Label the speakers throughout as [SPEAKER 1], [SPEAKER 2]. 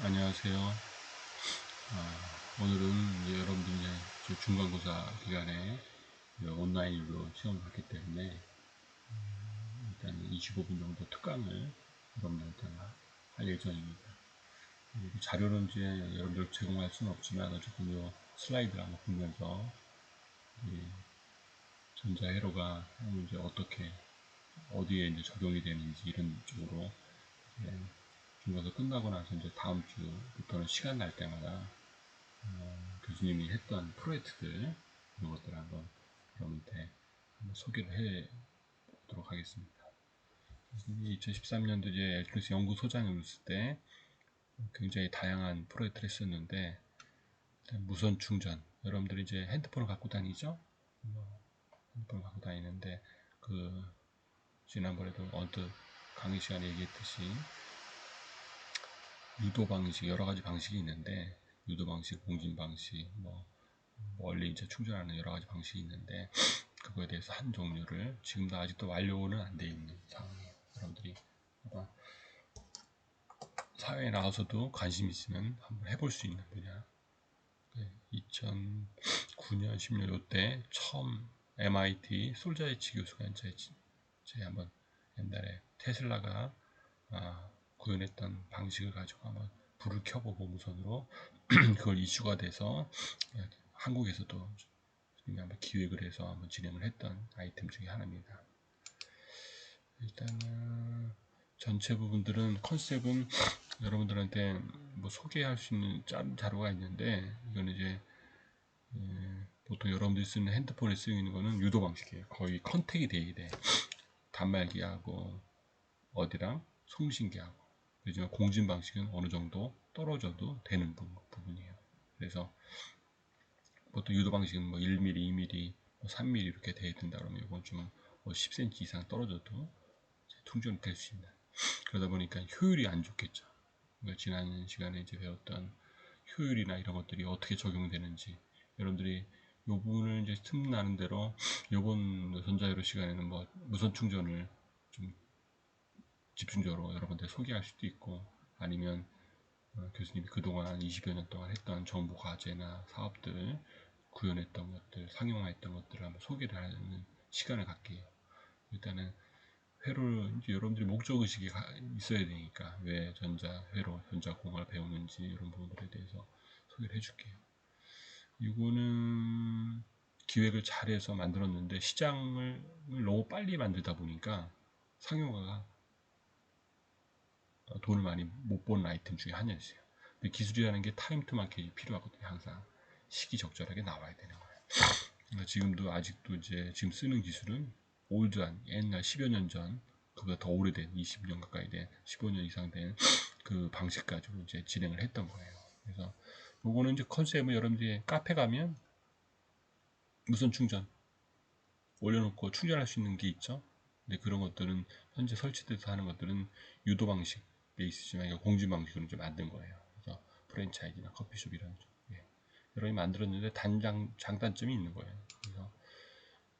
[SPEAKER 1] 안녕하세요. 오늘은 이제 여러분들이 이제 저 중간고사 기간에 온라인으로 시험을 봤기 때문에 일단 25분 정도 특강을 여러분들한테 할 예정입니다. 이 자료는 이제 여러분들 제공할 수는 없지만 어쨌든 이 슬라이드를 한번 보면서 이 전자회로가 이제 어떻게 어디에 이제 적용이 되는지 이런 쪽으로 이제 중간고사 끝나고 나서 이제 다음 주부터는 시간 날 때마다 교수님이 했던 프로젝트들 이런 것들을 한번 여러분한테 한번 소개를 해 보도록 하겠습니다. 2013년도 이제 엘트로닉스 연구소장을 했을 때 굉장히 다양한 프로젝트를 했었는데 무선 충전 여러분들이 이제 핸드폰을 갖고 다니죠? 핸드폰을 갖고 다니는데 그 지난번에도 언뜻 강의 시간에 얘기했듯이 유도 방식 여러 가지 방식이 있는데 유도 방식, 공진 방식, 멀리 이제 충전하는 여러 가지 방식이 있는데 그거에 대해서 한 종류를 지금도 아직도 완료는 안 돼 있는 상황이에요. 여러분들이 아마 사회에 나와서도 관심 있으면 한번 해볼 수 있는 분야. 2009년, 10년 요때 처음 MIT 솔자이치 교수가 제 한번 옛날에 테슬라가 구현했던 방식을 가지고 한번 불을 켜보고 무선으로 그걸 이슈가 돼서 한국에서도 한번 기획을 해서 한번 진행을 했던 아이템 중에 하나입니다. 일단은 전체 부분들은 컨셉은 여러분들한테 뭐 소개할 수 있는 자료가 있는데 이거는 이제 보통 여러분들이 쓰는 핸드폰에 쓰이는 거는 유도 방식이에요. 거의 컨택이 돼야 돼. 단말기하고 어디랑 송신기하고 그렇지만 공진 방식은 어느 정도 떨어져도 되는 부분이에요. 그래서 보통 유도 방식은 뭐 1mm, 2mm, 3mm 이렇게 돼야 된다 그러면 이건 좀 10cm 이상 떨어져도 충전이 될 수 있는. 그러다 보니까 효율이 안 좋겠죠. 그러니까 지난 시간에 이제 배웠던 효율이나 이런 것들이 어떻게 적용되는지 여러분들이 요 부분을 이제 틈나는 대로 요번 전자회로 시간에는 뭐 무선 충전을 좀 집중적으로 여러분들 소개할 수도 있고 아니면 교수님이 그동안 20여 년 동안 했던 정보 과제나 사업들 구현했던 것들 상용화했던 것들을 한번 소개를 하는 시간을 갖게요. 일단은 회로를 이제 여러분들이 목적의식이 있어야 되니까 왜 전자회로, 전자공학을 배우는지 이런 부분들에 대해서 소개를 해줄게요. 이거는 기획을 잘해서 만들었는데 시장을 너무 빨리 만들다 보니까 상용화가 돈을 많이 못 버는 아이템 중에 하나였어요. 근데 기술이라는 게 타임 투 마켓이 필요하거든요. 항상 시기적절하게 나와야 되는 거예요. 그러니까 지금도 아직도 이제 지금 쓰는 기술은 올드한 옛날 10여 년 전 그보다 더 오래된 20년 가까이 된 15년 이상 된 그 방식 가지고 이제 진행을 했던 거예요. 그래서 요거는 이제 컨셉은 여러분들이 카페 가면 무선 충전 올려놓고 충전할 수 있는 게 있죠. 근데 그런 것들은 현재 설치돼서 하는 것들은 유도 방식 베이스지만 공지 방식으로 좀 만든 거예요. 그래서 프랜차이즈나 커피숍 이런 여러 개 만들었는데 장단점이 있는 거예요. 그래서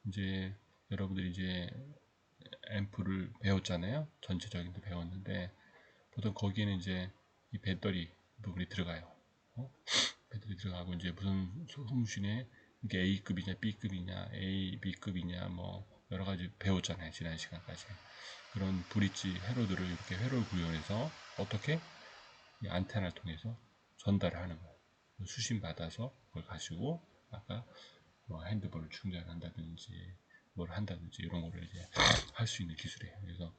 [SPEAKER 1] 이제 여러분들이 이제 앰프를 배웠잖아요. 전체적인 거 배웠는데 보통 거기에는 이제 이 배터리 부분이 들어가요. 배터리 들어가고 이제 무슨 송신에 이게 A급이냐 B급이냐 A, B급이냐 뭐 여러 가지 배웠잖아요. 지난 시간까지. 그런 브릿지 회로들을 이렇게 회로를 구현해서 어떻게 이 안테나를 통해서 전달을 하는 거예요. 수신 받아서 그걸 가지고 아까 뭐 핸드폰을 충전한다든지 뭘 한다든지 이런 거를 이제 할 수 있는 기술이에요. 그래서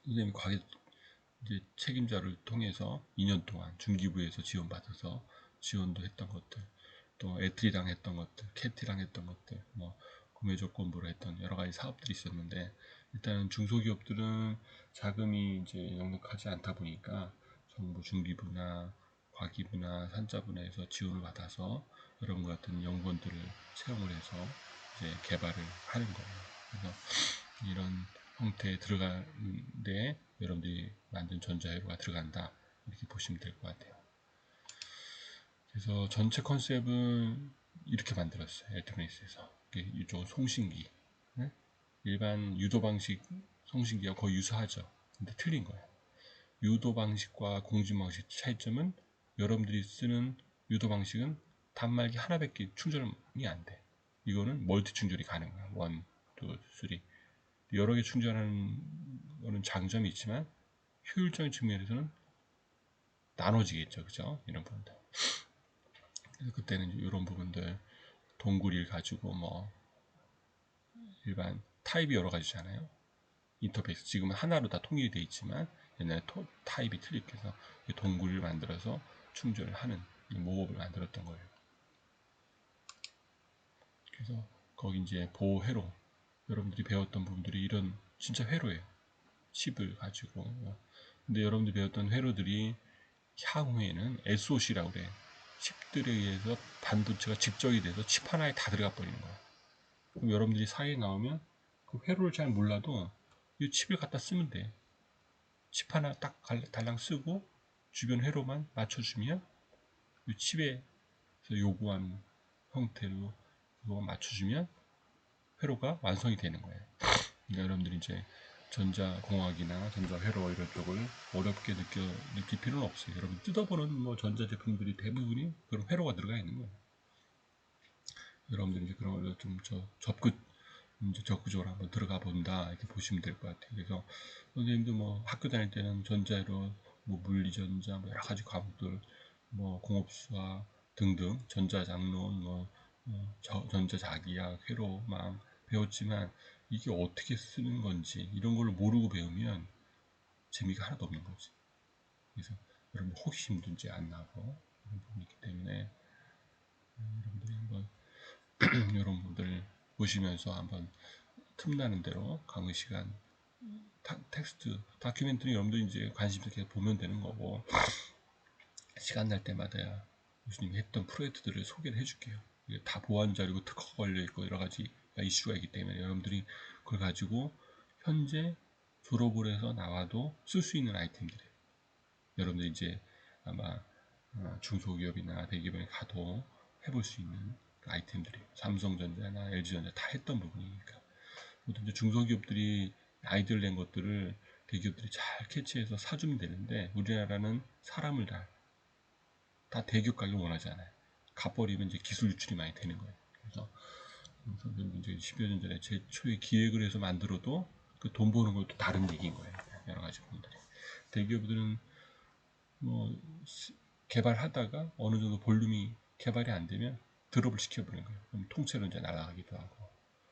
[SPEAKER 1] 선생님이 과거 이제 책임자를 통해서 2년 동안 중기부에서 지원받아서 지원도 했던 것들, 또 애틀이랑 했던 것들, 캐티랑 했던 것들, 뭐 구매 조건부로 했던 여러 가지 사업들이 있었는데 일단은 중소기업들은 자금이 이제 넉넉하지 않다 보니까 정부 중기부나 과기부나 산자부나에서 지원을 받아서 이런 것 같은 연구원들을 채용을 해서 이제 개발을 하는 거예요. 그래서 이런 형태에 들어가는데 여러분들이 만든 전자회로가 들어간다 이렇게 보시면 될 것 같아요. 그래서 전체 컨셉은 이렇게 만들었어요. 엘트로닉스에서 이쪽은 송신기 일반 유도 방식 송신기와 거의 유사하죠. 근데 틀린 거예요. 유도 방식과 공진 방식 차이점은 여러분들이 쓰는 유도 방식은 단말기 하나밖에 충전이 안 돼. 이거는 멀티 충전이 가능해요. 1, 2, 3. 여러 개 충전하는 거는 장점이 있지만 효율적인 측면에서는 나눠지겠죠. 그죠? 이런 부분들. 그래서 그때는 이런 부분들 동굴을 가지고 뭐 일반 타입이 여러 가지잖아요. 인터페이스 지금은 하나로 다 통일이 되어 있지만 옛날에 타입이 틀리게 해서 동굴을 만들어서 충전을 하는 모업을 만들었던 거예요. 그래서 거기 이제 보호 회로 여러분들이 배웠던 부분들이 이런 진짜 회로예요. 칩을 가지고 근데 여러분들이 배웠던 회로들이 향후에는 SOC라고 그래. 칩들에 의해서 반도체가 집적이 돼서 칩 하나에 다 들어가 버리는 거야. 그럼 여러분들이 사이에 나오면 그 회로를 잘 몰라도 이 칩을 갖다 쓰면 돼. 칩 하나 딱 달랑 쓰고 주변 회로만 맞춰주면 이 칩에서 요구하는 형태로 그거 맞춰주면 회로가 완성이 되는 거예요. 그러니까 여러분들이 이제 전자공학이나 전자회로 이런 쪽을 어렵게 느낄 필요는 없어요. 여러분 뜯어보는 뭐 전자제품들이 대부분이 그런 회로가 들어가 있는 거예요. 여러분들이 이제 그런 걸 좀 이제 적극적으로 한번 들어가 본다 이렇게 보시면 될 것 같아요. 그래서 선생님도 뭐 학교 다닐 때는 전자회로, 뭐 물리전자, 뭐 여러 가지 과목들, 뭐 공업수학 등등 전자장론, 뭐 전자자기학, 회로망 배웠지만 이게 어떻게 쓰는 건지 이런 걸 모르고 배우면 재미가 하나도 없는 거지. 그래서 여러분 호기심도 이제 안 나고 이런 부분이 있기 때문에 여러분들이 한번 이런 분들 보시면서 한번 틈나는 대로 강의 시간 텍스트 다큐멘터리 여러분들 이제 관심 있게 보면 되는 거고 시간 날 때마다 교수님이 했던 프로젝트들을 소개를 해줄게요. 이게 다 보안 자료고 특허가 걸려 있고 여러 가지 이슈가 있기 때문에 여러분들이 그걸 가지고 현재 졸업을 해서 나와도 쓸 수 있는 아이템들이에요. 여러분들이 이제 아마 중소기업이나 대기업에 가도 해볼 수 있는 아이템들이에요. 삼성전자나 LG전자 다 했던 부분이니까. 보통 이제 중소기업들이 아이디어를 낸 것들을 대기업들이 잘 캐치해서 사주면 되는데 우리나라는 사람을 다 대기업 가길 원하잖아요. 갚버리면 이제 기술 유출이 많이 되는 거예요. 그래서 선생님 이제 10여 년 전에 제초에 기획을 해서 만들어도 그 돈 버는 것도 다른 얘기인 거예요. 여러 가지 분들이. 대기업들은 뭐 개발하다가 어느 정도 볼륨이 개발이 안 되면 드롭을 시켜버리는 거예요. 그럼 통째로 이제 날아가기도 하고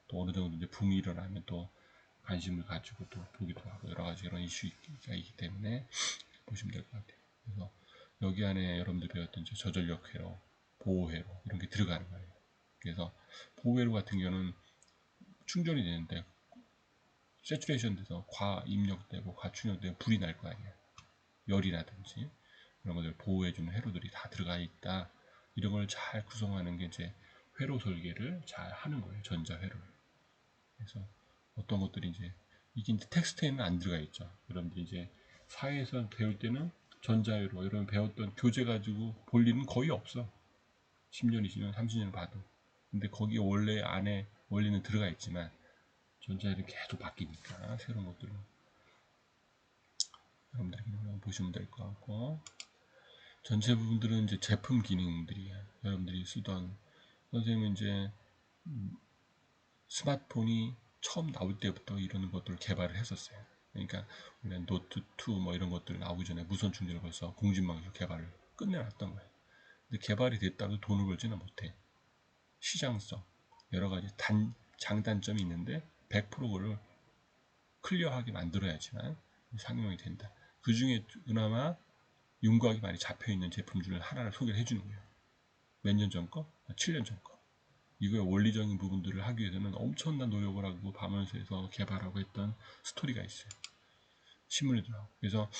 [SPEAKER 1] 또 어느 정도 이제 붐이 일어나면 또 관심을 가지고 또 보기도 하고 여러 가지 이런 이슈가 있기 때문에 보시면 될 것 같아요. 그래서 여기 안에 여러분들 배웠던 저전력 회로, 보호 회로 이런 게 들어가는 거예요. 그래서 보호 회로 같은 경우는 충전이 되는데 세츄레이션 돼서 과입력되고 과충전되면 불이 날 거 아니에요. 열이라든지 이런 것들 보호해주는 회로들이 다 들어가 있다. 이런 걸 잘 구성하는 게 이제 회로 설계를 잘 하는 거예요. 전자 회로를. 그래서 어떤 것들이 이게 이제 텍스트에는 안 들어가 있죠. 여러분들 이제 사회에서 배울 때는 전자회로 이런 배웠던 교재 가지고 볼 일은 거의 없어. 10년, 20년, 30년 봐도. 근데 거기 원래 안에 원리는 들어가 있지만 전자회로는 계속 바뀌니까 새로운 것들로 여러분들이 한번 보시면 될 것 같고 전체 부분들은 이제 제품 기능들이에요. 여러분들이 쓰던 선생님은 이제 스마트폰이 처음 나올 때부터 이런 것들을 개발을 했었어요. 그러니까 원래 노트 2 뭐 이런 것들 나오기 전에 무선 충전을 벌써 공진방에서 개발을 끝내놨던 거예요. 근데 개발이 됐다고 돈을 벌지는 못해. 시장성 여러 가지 장단점이 있는데 100%를 클리어하게 만들어야지만 상용이 된다. 그 중에 그나마 윤곽이 많이 잡혀있는 제품 중에 하나를 소개를 해주는 거예요. 몇 년 전 거? 7년 전 거. 이거의 원리적인 부분들을 하기 위해서는 엄청난 노력을 하고 밤을 새서 개발하고 했던 스토리가 있어요. 신문에도 나오고. 그래서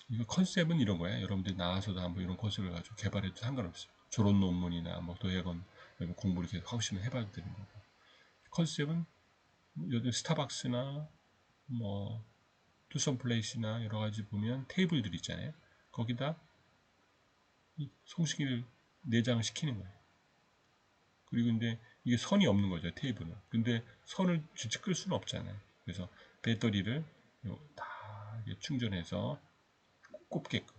[SPEAKER 1] 이거 컨셉은 이런 거야. 여러분들이 나와서도 한번 이런 컨셉을 가지고 개발해도 상관없어요. 졸업 논문이나 뭐 도예건 공부를 계속 하고 싶으면 해봐도 되는 거고. 컨셉은 요즘 스타벅스나 뭐 투썸플레이스나 여러 가지 보면 테이블들 있잖아요. 거기다 송식기를 내장시키는 거예요. 그리고 근데 이게 선이 없는 거죠, 테이블은. 근데 선을 직접 끌 수는 없잖아요. 그래서 배터리를 다 충전해서 꼽게끔.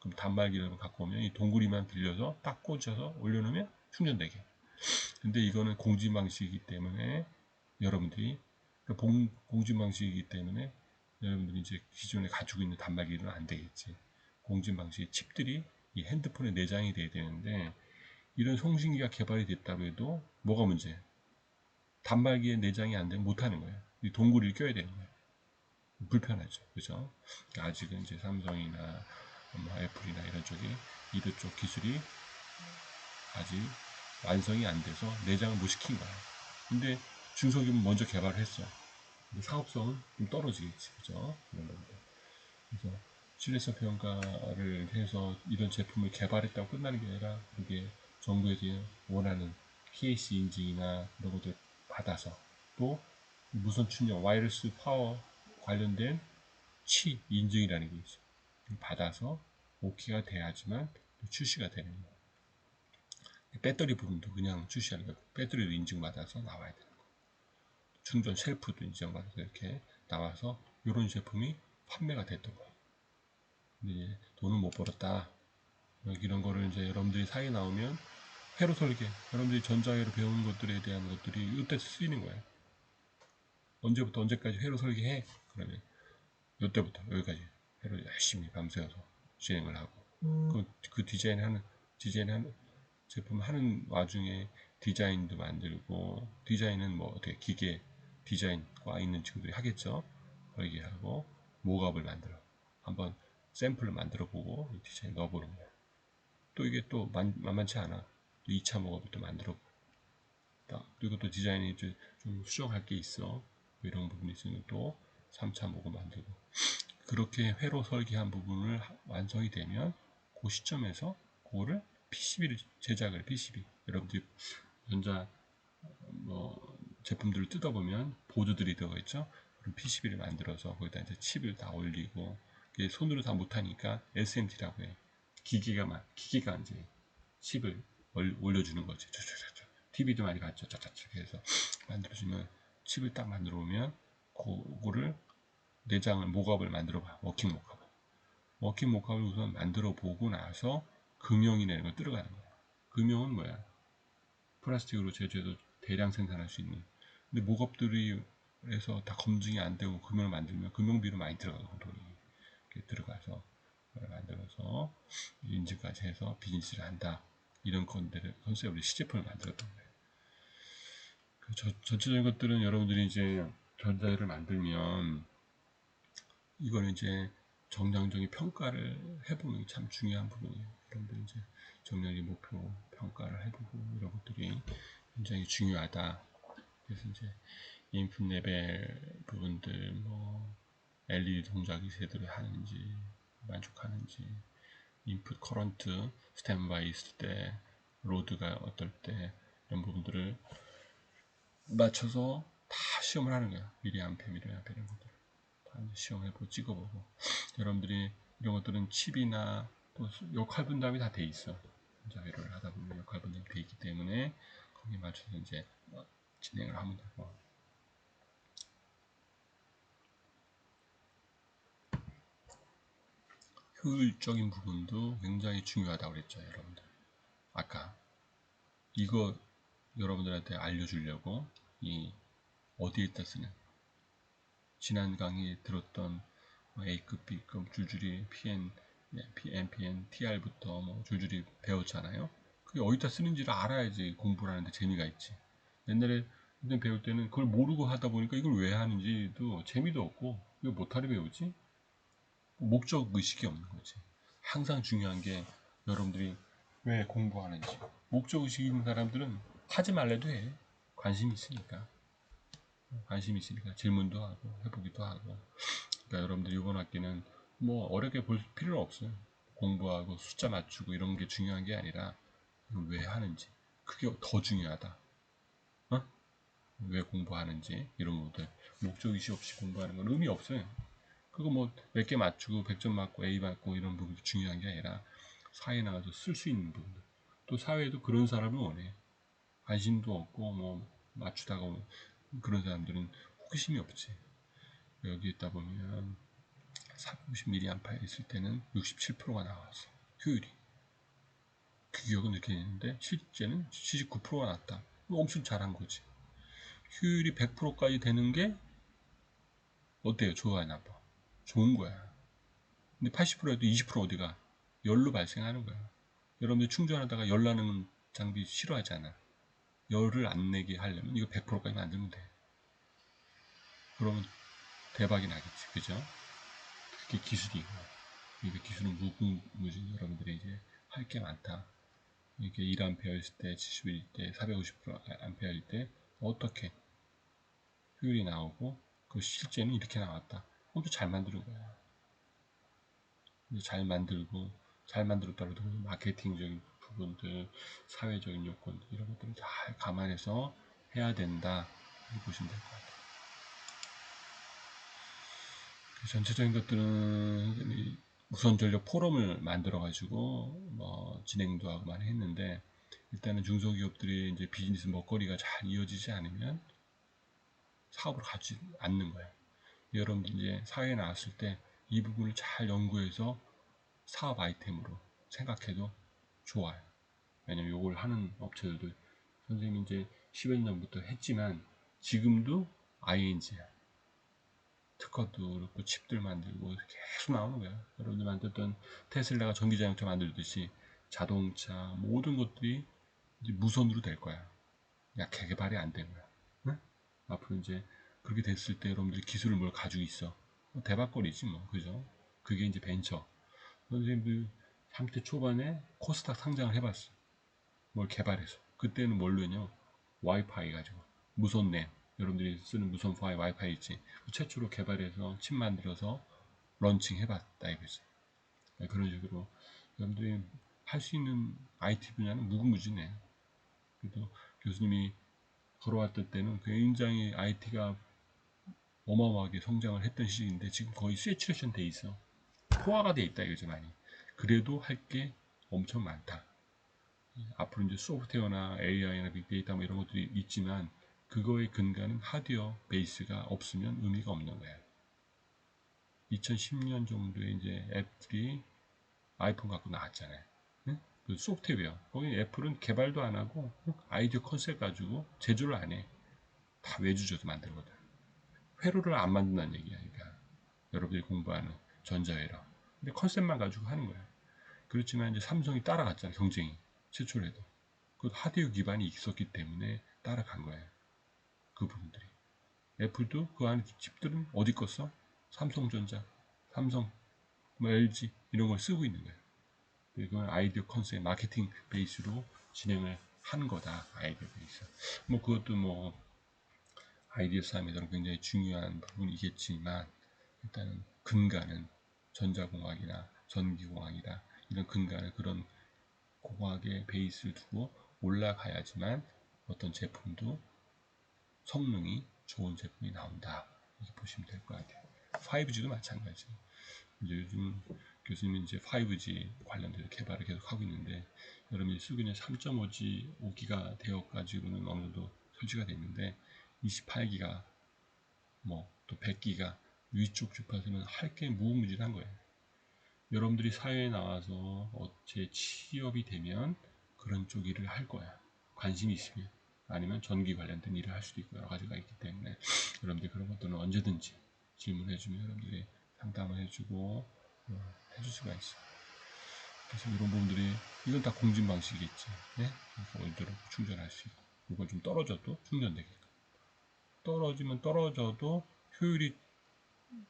[SPEAKER 1] 그럼 단말기를 갖고 오면 이 동구리만 빌려서 딱 꽂아서 올려놓으면 충전되게. 근데 이거는 공진 방식이기 때문에 여러분들이 공진 방식이기 때문에 여러분들이 이제 기존에 가지고 있는 단말기는 안 되겠지. 공진 방식의 칩들이 이 핸드폰에 내장이 돼야 되는데 이런 송신기가 개발이 됐다고 해도 뭐가 문제예요? 단말기에 내장이 안 되면 못하는 거예요. 이 동구리를 껴야 되는 거예요. 불편하죠. 그죠? 아직은 이제 삼성이나 뭐 애플이나 이런 쪽이 이런 쪽 기술이 아직 완성이 안 돼서 내장을 못 시킨 거야. 근데 중소기업은 먼저 개발을 했어. 사업성은 좀 떨어지겠지. 그죠? 그래서 신뢰성 평가를 해서 이런 제품을 개발했다고 끝나는 게 아니라 그게 정부에서 원하는 PAC 인증이나 이런 것들 받아서 또 무선 충전 와이어리스 파워 관련된 치 인증이라는 게 있어. 받아서 오케이가 돼야지만 출시가 되는 거예요. 배터리 부분도 그냥 출시하는 거예요. 배터리도 인증받아서 나와야 되는 거예요. 충전 셀프도 인증받아서 이렇게 나와서 이런 제품이 판매가 됐던 거예요. 근데 돈을 못 벌었다. 이런 거를 이제 여러분들이 사이에 나오면 회로 설계, 여러분들이 전자회로 배우는 것들에 대한 것들이 이때 쓰이는 거예요. 언제부터 언제까지 회로 설계해? 그러면 이때부터 여기까지 회로 열심히 밤새워서 진행을 하고 그 디자인하는 제품 하는 와중에 디자인도 만들고 디자인은 뭐 어떻게 기계 디자인과 있는 친구들이 하겠죠. 그러게 하고 모갑을 만들어 한번 샘플을 만들어 보고 디자인 넣어보는 거예요. 또 이게 또 만만치 않아. 2차 모갑을 또 만들어 보고 그리고 또 디자인이 좀 수정할 게 있어. 이런 부분이 있으면 또 3차 모갑 만들고 그렇게 회로 설계한 부분을 완성이 되면 그 시점에서 그거를 PCB를 제작을 PCB 여러분들 전자 제품들을 뜯어보면 보드들이 들어가 있죠. 그럼 PCB를 만들어서 거기다 이제 칩을 다 올리고 손으로 다 못하니까 SMT라고 해. 기계가 이제 칩을 올려주는 거지. TV도 많이 봤죠. 짜짜짜 해서 만들어주면 칩을 딱 만들어 보면 그거를 내장을 모갑을 만들어 봐. 워킹 모캅을 우선 만들어 보고 나서 금형이라는 걸 들어가는 거야. 금형은 뭐야? 플라스틱으로 제조해서 대량 생산할 수 있는. 근데 모갑들이 해서 다 검증이 안 되고 금형을 만들면 금형비로 많이 들어가고 돈이 이렇게 들어가서 만들어서 인증까지 해서 비즈니스를 한다. 이런 컨셉으로 시제품을 만들었던 거예요. 전체적인 것들은 여러분들이 이제 전자를 만들면 이거는 이제 정량적인 평가를 해보는 게 참 중요한 부분이에요. 여러분들 이제 정량적인 목표 평가를 해보고 이런 것들이 굉장히 중요하다. 그래서 이제 인풋 레벨 부분들 뭐 LED 동작이 제대로 하는지 만족하는지 인풋 커런트 스탠바이 있을 때 로드가 어떨 때 이런 부분들을 맞춰서 다 시험을 하는 거야. 미리암페 이런 것들. 시험해보고 찍어보고 여러분들이 이런 것들은 칩이나 또 역할 분담이 다 돼 있어. 자회로를 하다 보면 역할 분담이 돼 있기 때문에 거기에 맞춰서 이제 진행을 하면 되고 효율적인 부분도 굉장히 중요하다고 그랬죠, 여러분들. 아까 이거 여러분들한테 알려주려고 이 어디에다 쓰는 지난 강의에 들었던 A급, B급 줄줄이 PN, NPN, TR부터 뭐 줄줄이 배웠잖아요. 그게 어디다 쓰는지를 알아야지 공부를 하는데 재미가 있지. 옛날에 배울 때는 그걸 모르고 하다 보니까 이걸 왜 하는지도 재미도 없고 이거 못하려 배우지? 목적 의식이 없는 거지. 항상 중요한 게 여러분들이 왜 공부하는지. 목적 의식이 있는 사람들은 하지 말래도 해. 관심이 있으니까 질문도 하고 해보기도 하고. 그러니까 여러분들 이번 학기는 뭐 어렵게 볼 필요는 없어요. 공부하고 숫자 맞추고 이런 게 중요한 게 아니라 이걸 왜 하는지 그게 더 중요하다. 어? 왜 공부하는지 이런 것들 목적의식 없이 공부하는 건 의미 없어요. 그거 뭐 몇 개 맞추고 100점 맞고 A 맞고 이런 부분이 중요한 게 아니라 사회에 나가서 쓸 수 있는 부분들. 또 사회에도 그런 사람을 원해. 관심도 없고 뭐 맞추다가 그런 사람들은 호기심이 없지. 여기 있다 보면 450mAh 있을 때는 67%가 나왔어. 효율이. 그 기억은 이렇게 있는데 실제는 79%가 났다. 엄청 잘한 거지. 효율이 100%까지 되는 게 어때요? 좋아요, 나빠? 좋은 거야. 근데 80%에도 20% 어디가? 열로 발생하는 거야. 여러분들 충전하다가 열 나는 장비 싫어하잖아. 열을 안 내게 하려면 이거 100%까지 만들면 돼. 그러면 대박이 나겠지. 그죠? 그게 기술인 거야. 이게 기술은 무궁무진. 여러분들이 이제 할 게 많다. 이게 1A일 때, 70일 때, 450A일 때 어떻게 효율이 나오고 그 실제는 이렇게 나왔다. 엄청 잘 만드는 거야. 잘 만들고 잘 만들었다고 마케팅적인 부분들, 사회적인 요건들 이런 것들을 잘 감안해서 해야 된다. 이렇게 보시면 될 것 같아요. 그 전체적인 것들은 무선 전력 포럼을 만들어 가지고 뭐 진행도 하고 많이 했는데 일단은 중소기업들이 이제 비즈니스 먹거리가 잘 이어지지 않으면 사업을 가지 않는 거예요. 여러분들 이제 사회에 나왔을 때 이 부분을 잘 연구해서 사업 아이템으로 생각해도 좋아요. 왜냐면 이걸 하는 업체들도 선생님이 이제 10여 년 전부터 했지만 지금도 ING야. 특허도 그렇고 칩들 만들고 계속 나오는 거야. 여러분들 만들던 테슬라가 전기자동차 만들듯이 자동차 모든 것들이 이제 무선으로 될 거야. 야, 개발이 안 된 거야. 응? 앞으로 이제 그렇게 됐을 때 여러분들이 기술을 뭘 가지고 있어. 뭐 대박거리지 뭐. 그죠? 그게 이제 벤처. 선생님들 30대 초반에 코스닥 상장을 해봤어. 뭘 개발해서. 그때는 뭘로 했냐? 와이파이 가지고. 무선 랜. 여러분들이 쓰는 무선 와이파이 있지. 최초로 개발해서 칩 만들어서 런칭 해봤다 이거지. 그런 식으로 여러분들이 할 수 있는 IT 분야는 무궁무진해. 그래도 교수님이 걸어왔던 때는 굉장히 IT가 어마어마하게 성장을 했던 시기인데 지금 거의 세츄레이션 돼 있어. 포화가 돼 있다 이거죠 많이. 그래도 할 게 엄청 많다. 앞으로 이제 소프트웨어나 AI나 빅데이터 뭐 이런 것들이 있지만 그거의 근간은 하드웨어 베이스가 없으면 의미가 없는 거예요. 2010년 정도에 이제 애플이 아이폰 갖고 나왔잖아요. 응? 그 소프트웨어. 거기 애플은 개발도 안 하고 아이디어 컨셉 가지고 제조를 안 해. 다 외주줘서 만들거든. 회로를 안 만든다는 얘기야. 그러니까 여러분들이 공부하는 전자회로. 근데 컨셉만 가지고 하는 거야. 그렇지만 이제 삼성이 따라갔잖아. 경쟁이. 최초로 해도. 그 하드웨어 기반이 있었기 때문에 따라간 거예요. 그 부분들이. 애플도 그 안에 칩들은 어디 거 써? 삼성전자, 삼성, 뭐 LG 이런 걸 쓰고 있는 거예요. 이건 아이디어 컨셉, 마케팅 베이스로 진행을 한 거다. 아이디어 베이스. 뭐 그것도 뭐 아이디어 싸움에서는 굉장히 중요한 부분이겠지만 일단은 근간은 전자공학이나 전기공학이나 이런 근간을 그런 공학의 베이스를 두고 올라가야지만 어떤 제품도 성능이 좋은 제품이 나온다. 이렇게 보시면 될 것 같아요. 5G도 마찬가지. 이제 요즘 교수님이 이제 5G 관련돼서 개발을 계속 하고 있는데 여러분이 쓰고 있는 3.5G 5기가 되어가지고는 어느 정도 설치가 됐는데 28기가 뭐 또 100기가 위쪽 주파수는 할 게 무궁무진한 거예요. 여러분들이 사회에 나와서 어째 취업이 되면 그런 쪽 일을 할 거야. 관심이 있으면. 아니면 전기 관련된 일을 할 수도 있고 여러 가지가 있기 때문에 여러분들이 그런 것들은 언제든지 질문해주면 여러분들이 상담을 해주고 해줄 수가 있어. 그래서 이런 부분들이 이건 다 공진 방식이겠지. 네? 그래서 올대로 충전할 수 있고 이걸 좀 떨어져도 충전되게끔. 떨어지면 떨어져도 효율이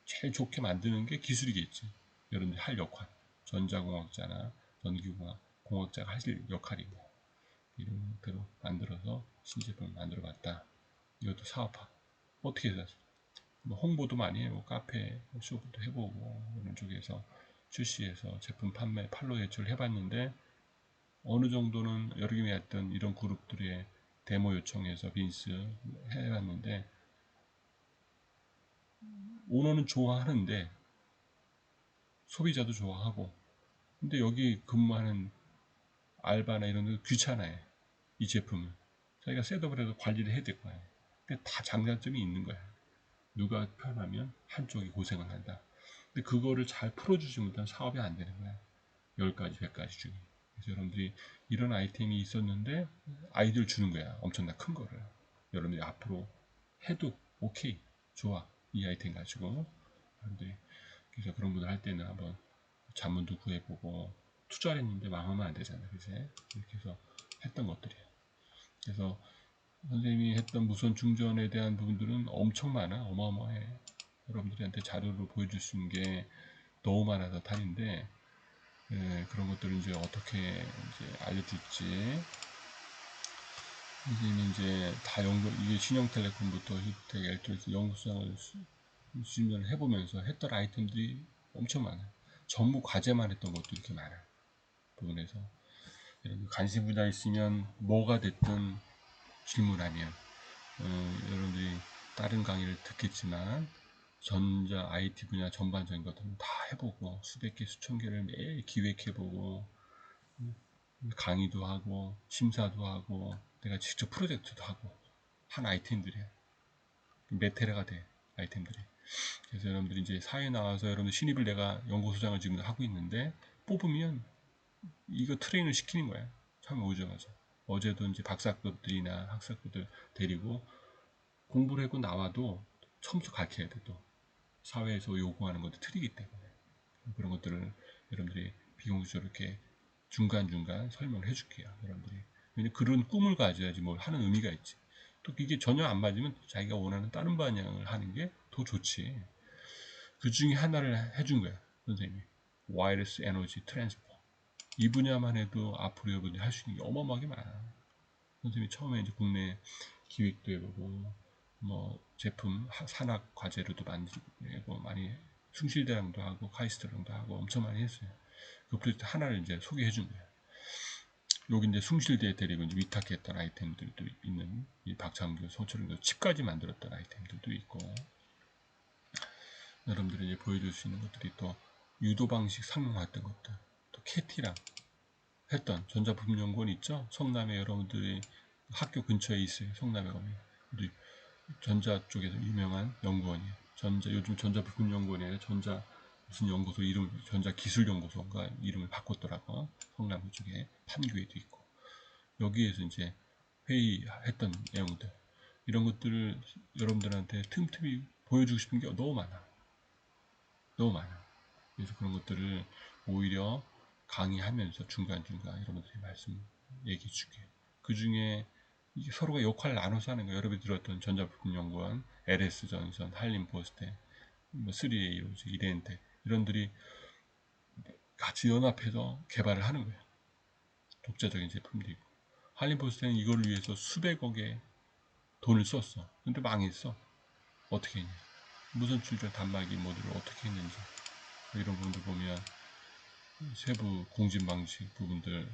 [SPEAKER 1] 제일 좋게 만드는 게 기술이겠지. 여러분들이 할 역할. 전자공학자나 전기공학, 공학자가 하실 역할이고 이런 대로 만들어서 신제품을 만들어 봤다. 이것도 사업화. 어떻게 해서 뭐 홍보도 많이 해요. 카페 쇼부도 해보고 이런 쪽에서 출시해서 제품 판매 판로 제출을 해봤는데 어느 정도는 여러 개의 했던 이런 그룹들의 데모 요청해서 빈스 해봤는데 오너는 좋아하는데 소비자도 좋아하고 근데 여기 근무하는 알바나 이런 데 귀찮아해 이 제품을 자기가 셋업을 해서 관리를 해야 될 거야. 근데 다 장단점이 있는 거야. 누가 편하면 한쪽이 고생을 한다. 근데 그거를 잘 풀어주지 못하면 사업이 안 되는 거야. 10가지, 100가지 중에. 그래서 여러분들이 이런 아이템이 있었는데 아이디어를 주는 거야. 엄청나 큰 거를. 여러분들이 앞으로 해도 오케이, 좋아. 이 아이템 가지고. 여러분들이 그래서 그런 분들 할 때는 한번 자문도 구해보고 투자를 했는데 망하면 안 되잖아. 그지? 이렇게 해서 했던 것들이에요. 그래서 선생님이 했던 무선 충전에 대한 부분들은 엄청 많아. 어마어마해. 여러분들한테 자료로 보여줄 수 있는 게 너무 많아서 탄인데 그런 것들을 이제 어떻게 이제 알려줄지 선생님이 이제 다 이게 신영텔레콤부터 휴tek, 엘트로스 연구소장을 수준을 해보면서 했던 아이템들이 엄청 많아요. 전부 과제만 했던 것도 이렇게 많아요. 부분에서 여러분 관심 분야 있으면 뭐가 됐든 질문하면 여러분들이 다른 강의를 듣겠지만 전자 IT 분야 전반적인 것들은 다 해보고 수백 개 수천 개를 매일 기획해보고 강의도 하고 심사도 하고 내가 직접 프로젝트도 하고 한 아이템들이에요. 메테라가 돼 아이템들이. 그래서 여러분들이 이제 사회에 나와서 여러분들 신입을 내가 연구소장을 지금 하고 있는데 뽑으면 이거 트레이닝을 시키는 거야. 처음에 오자마자. 어제도 이제 박사급들이나 학사급들 데리고 공부를 하고 나와도 처음부터 가르쳐야 돼. 또 사회에서 요구하는 것도 틀리기 때문에 그런 것들을 여러분들이 비공식적으로 이렇게 중간중간 설명을 해줄게요. 여러분들이. 왜냐면 그런 꿈을 가져야지 뭘 하는 의미가 있지. 또 이게 전혀 안 맞으면 자기가 원하는 다른 방향을 하는 게 더 좋지. 그 중에 하나를 해준 거야. 선생님이. 와이어리스 에너지 트랜스퍼. 이 분야만 해도 앞으로 여러분들이 할 수 있는 게 어마어마하게 많아. 선생님이 처음에 이제 국내 기획도 해보고 뭐 제품 산학 과제로도 만들고 많이 숭실대랑도 하고 카이스트랑도 하고 엄청 많이 했어요. 그 프로젝트 하나를 이제 소개해 준 거예요. 여기 이제 숭실대에 데리고 이제 위탁했던 아이템들도 있는 이 박창규, 소철은 칩까지 만들었던 아이템들도 있고 여러분들이 이제 보여줄 수 있는 것들이 또 유도 방식 상용화했던 것들, 또 캐티랑 했던 전자부품연구원 있죠? 성남에 여러분들이 학교 근처에 있어요. 성남에 가면 우리 전자 쪽에서 유명한 연구원이에요. 요즘 전자부품연구원이 아니라 전자 무슨 연구소 이름 전자기술연구소인가 이름을 바꿨더라고. 성남 쪽에 판교에도 있고 여기에서 이제 회의했던 내용들 이런 것들을 여러분들한테 틈틈이 보여주고 싶은 게 너무 많아. 너무 많아. 그래서 그런 것들을 오히려 강의하면서 중간중간 여러분들이 말씀 얘기해 줄게요. 그 중에 서로가 역할을 나눠서 하는 거예요. 여러분이 들었던 전자부품연구원, LS전선, 한림포스텍, 뭐 3A, 이덴텍 이런들이 같이 연합해서 개발을 하는 거예요. 독자적인 제품도 있고. 한림포스텍은 이걸 위해서 수백억의 돈을 썼어. 근데 망했어. 어떻게 했냐. 무선 충전 단말기 모듈을 어떻게 했는지 이런 부분들 보면 세부 공진 방식 부분들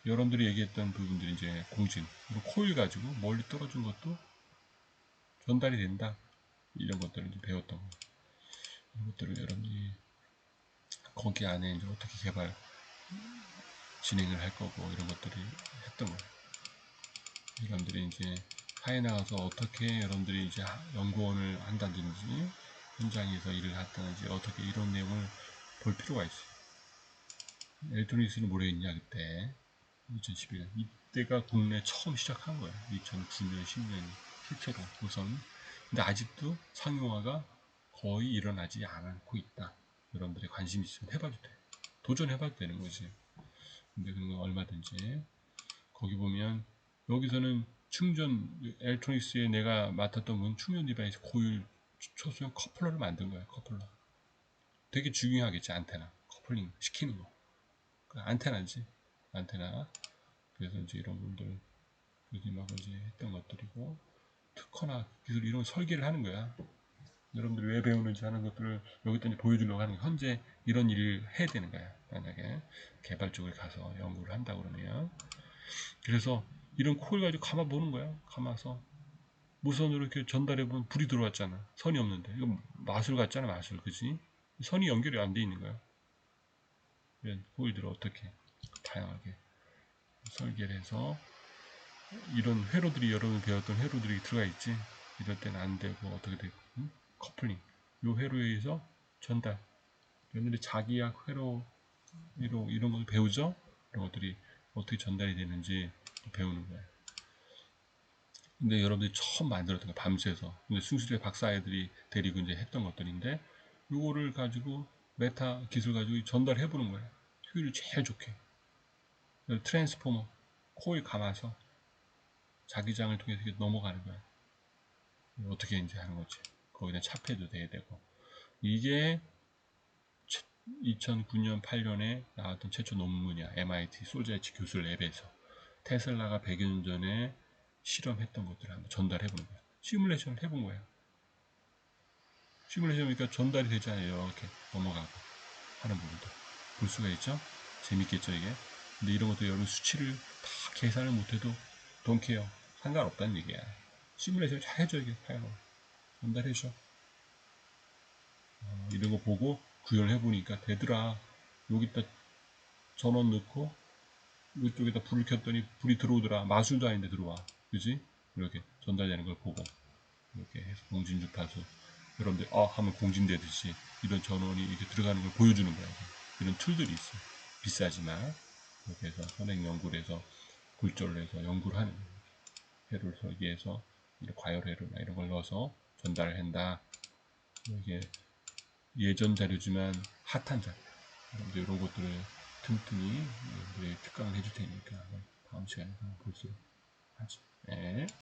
[SPEAKER 1] 여러분들이 얘기했던 부분들이 이제 공진 코일 가지고 멀리 떨어진 것도 전달이 된다 이런 것들을 이제 배웠던 거 이런 것들을 여러분들이 거기 안에 이제 어떻게 개발 진행을 할 거고 이런 것들이 했던 거예요. 여러분들이 이제 사회 나가서 어떻게 여러분들이 이제 연구원을 한다든지 현장에서 일을 한다든지 어떻게 이런 내용을 볼 필요가 있어요. 엘렉트로닉스는 뭐래 있냐 그때 2011년 이때가 국내 처음 시작한 거예요. 2009년 10년 실제로 우선 근데 아직도 상용화가 거의 일어나지 않고 있다. 여러분들이 관심 있으면 해봐도 돼. 도전해봐도 되는 거지. 근데 그런 건 얼마든지 거기 보면 여기서는 충전 엘렉트로닉스에 내가 맡았던 건 충전 디바이스 고율 초소형 커플러를 만든 거야. 커플러 되게 중요하겠지. 안테나 커플링 시키는 거 그 안테나지 안테나 그래서 이제 이런 분들 교수님하고 이제 했던 것들이고 특허나 기술 이런 설계를 하는 거야. 여러분들이 왜 배우는지 하는 것들을 여기다 이제 보여주려고 하는 거야. 현재 이런 일을 해야 되는 거야. 만약에 개발 쪽에 가서 연구를 한다 그러면 그래서 이런 코일 가지고 감아 보는 거야. 감아서 무선으로 이렇게 전달해 보면 불이 들어왔잖아. 선이 없는데 이거 마술 같잖아. 마술 그지? 선이 연결이 안 돼 있는 거야. 코일들을 어떻게 다양하게 설계를 해서 이런 회로들이 여러분 배웠던 회로들이 들어가 있지. 이럴 때는 안 되고 어떻게 되고 커플링 요 회로에 의해서 전달 여러분들이 자기약, 회로, 이런 걸 배우죠? 이런 것들이 어떻게 전달이 되는지 배우는 거예요. 근데 여러분들이 처음 만들었던 거 밤새서 근데 순수대 박사 애들이 데리고 이제 했던 것들인데 이거를 가지고 메타 기술 가지고 전달해 보는 거예요. 효율이 제일 좋게. 트랜스포머 코일 감아서 자기장을 통해서 이렇게 넘어가는 거예요. 어떻게 이제 하는 거지. 거기다 차폐도 돼야 되고. 이게 2009년 8년에 나왔던 최초 논문이야. MIT 솔자이치 교수 랩에서 테슬라가 100여 년 전에 실험했던 것들을 한번 전달해 보는 거야. 시뮬레이션을 해본 거야. 시뮬레이션이니까 전달이 되잖아요. 이렇게 넘어가고 하는 부분도 볼 수가 있죠. 재밌겠죠 이게. 근데 이런 것도 여러분 수치를 다 계산을 못해도 don't care. 상관없다는 얘기야. 시뮬레이션 잘 해줘 이게 파이로 전달해줘. 이런 거 보고 구현을 해보니까 되더라. 여기다 전원 넣고 이쪽에다 불을 켰더니 불이 들어오더라. 마술도 아닌데 들어와. 그지? 이렇게 전달되는 걸 보고 이렇게 해서 공진주파수 여러분들 하면 공진되듯이 이런 전원이 이렇게 들어가는 걸 보여주는 거야. 이런 툴들이 있어. 비싸지만 이렇게 해서 선행 연구를 해서 골조를 해서 연구를 하는 거예요. 회로를 설계해서 과열회로나 이런 걸 넣어서 전달을 한다. 이게 예전 자료지만 핫한 자료. 이런 것들을 틈틈이 특강을 해줄 테니까 다음 시간에 볼 수 있지. 네.